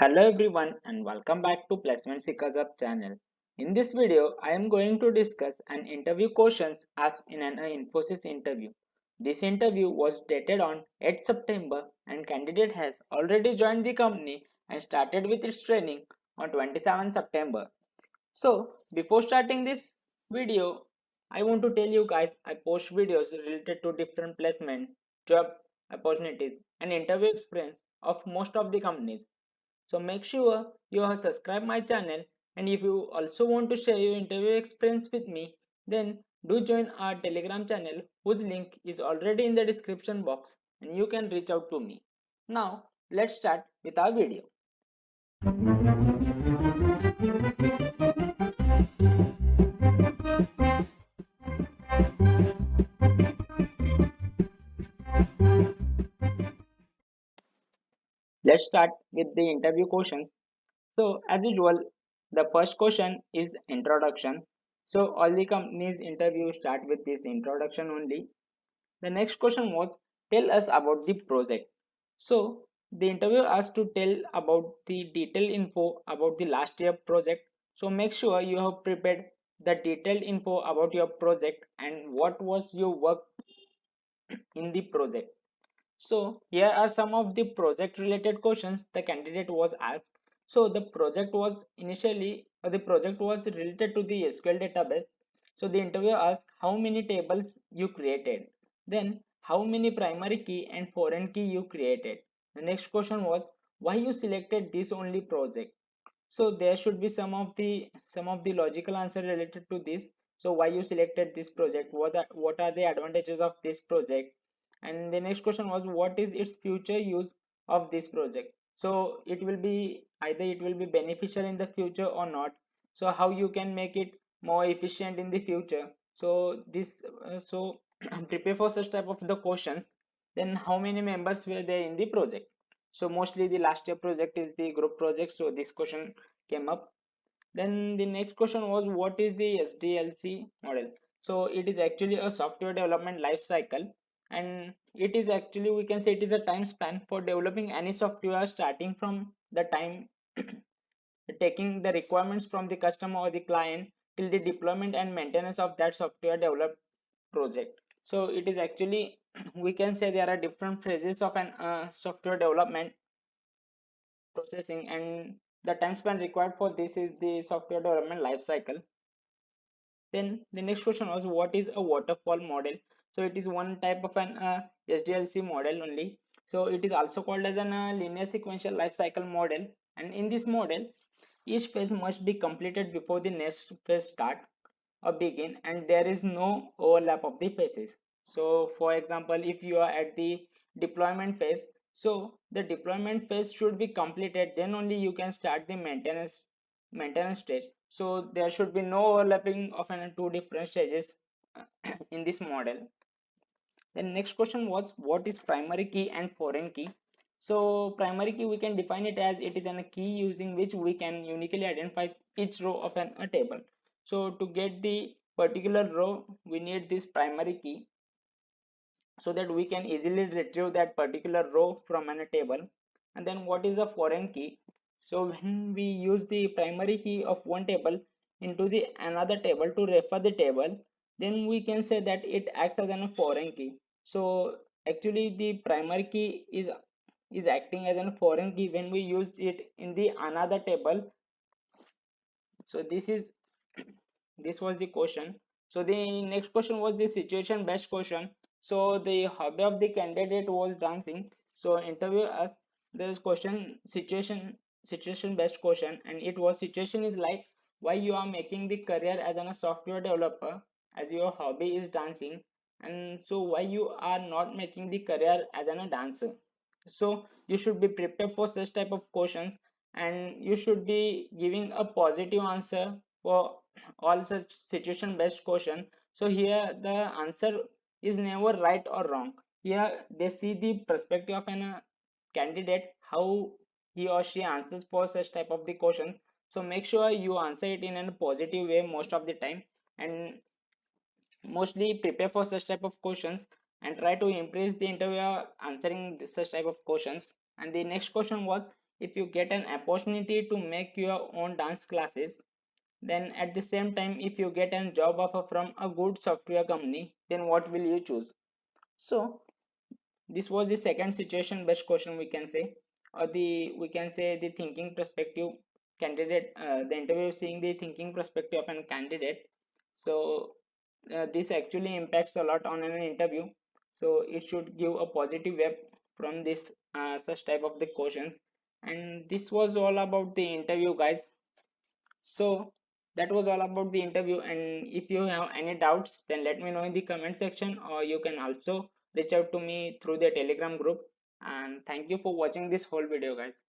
Hello everyone and welcome back to Placement Seekers Up channel. In this video, I am going to discuss an interview questions asked in an Infosys interview. This interview was dated on 8 September and candidate has already joined the company and started with its training on 27 September. So before starting this video, I want to tell you guys I post videos related to different placement, job opportunities and interview experience of most of the companies. So make sure you have subscribed my channel, and if you also want to share your interview experience with me, then do join our Telegram channel whose link is already in the description box and you can reach out to me. Now let's start with our video. Let's start with the interview questions. So as usual, the first question is introduction. So all the companies interview start with this introduction only. The next question was tell us about the project. So the interviewer asked to tell about the detailed info about the last year project. So make sure you have prepared the detailed info about your project and what was your work in the project. So here are some of the project related questions the candidate was asked. So the project was related to the SQL database. So the interviewer asked how many tables you created. Then how many primary key and foreign key you created. The next question was why you selected this only project. So there should be some of the logical answer related to this. So why you selected this project, what are the advantages of this project, and the next question was what is its future use of this project. So it will be beneficial in the future or not. So how you can make it more efficient in the future. So this so prepare for such type of the questions. Then how many members were there in the project. So mostly the last year project is the group project, so this question came up. Then the next question was what is the SDLC model. So it is actually a software development life cycle, and it is actually, we can say, it is a time span for developing any software starting from the time taking the requirements from the customer or the client till the deployment and maintenance of that software developed project. So it is actually we can say there are different phases of an software development processing, and the time span required for this is the software development life cycle. Then the next question was what is a waterfall model. So it is one type of an SDLC model only. So it is also called as an linear sequential life cycle model, and in this model each phase must be completed before the next phase start or begin, and there is no overlap of the phases. So for example, if you are at the deployment phase, so the deployment phase should be completed, then only you can start the maintenance stage. So there should be no overlapping of two different stages in this model. The next question was what is primary key and foreign key. So primary key we can define it as it is a key using which we can uniquely identify each row of a table. So to get the particular row we need this primary key so that we can easily retrieve that particular row from a table. And then what is a foreign key. So when we use the primary key of one table into the another table to refer the table, then we can say that it acts as a foreign key. So actually the primary key is acting as a foreign key when we use it in the another table. So this was the question. So the next question was the situation based question. So the hobby of the candidate was dancing. So interview asked this question, situation based question, and it was situation is like why you are making the career as a software developer as your hobby is dancing, and so why you are not making the career as a dancer. So you should be prepared for such type of questions, and you should be giving a positive answer for all such situation based question. So here the answer is never right or wrong. Here they see the perspective of an candidate, how he or she answers for such type of the questions. So make sure you answer it in a positive way most of the time, and mostly prepare for such type of questions and try to impress the interviewer answering such type of questions. And the next question was if you get an opportunity to make your own dance classes, then at the same time if you get a job offer from a good software company, then what will you choose? So this was the second situation based question, we can say, or the we can say the thinking perspective candidate, the interview seeing the thinking perspective of an candidate. So this actually impacts a lot on an interview, so it should give a positive web from this such type of the questions. And this was all about the interview, guys. So that was all about the interview, and if you have any doubts, then let me know in the comment section, or you can also reach out to me through the Telegram group. And thank you for watching this whole video, guys.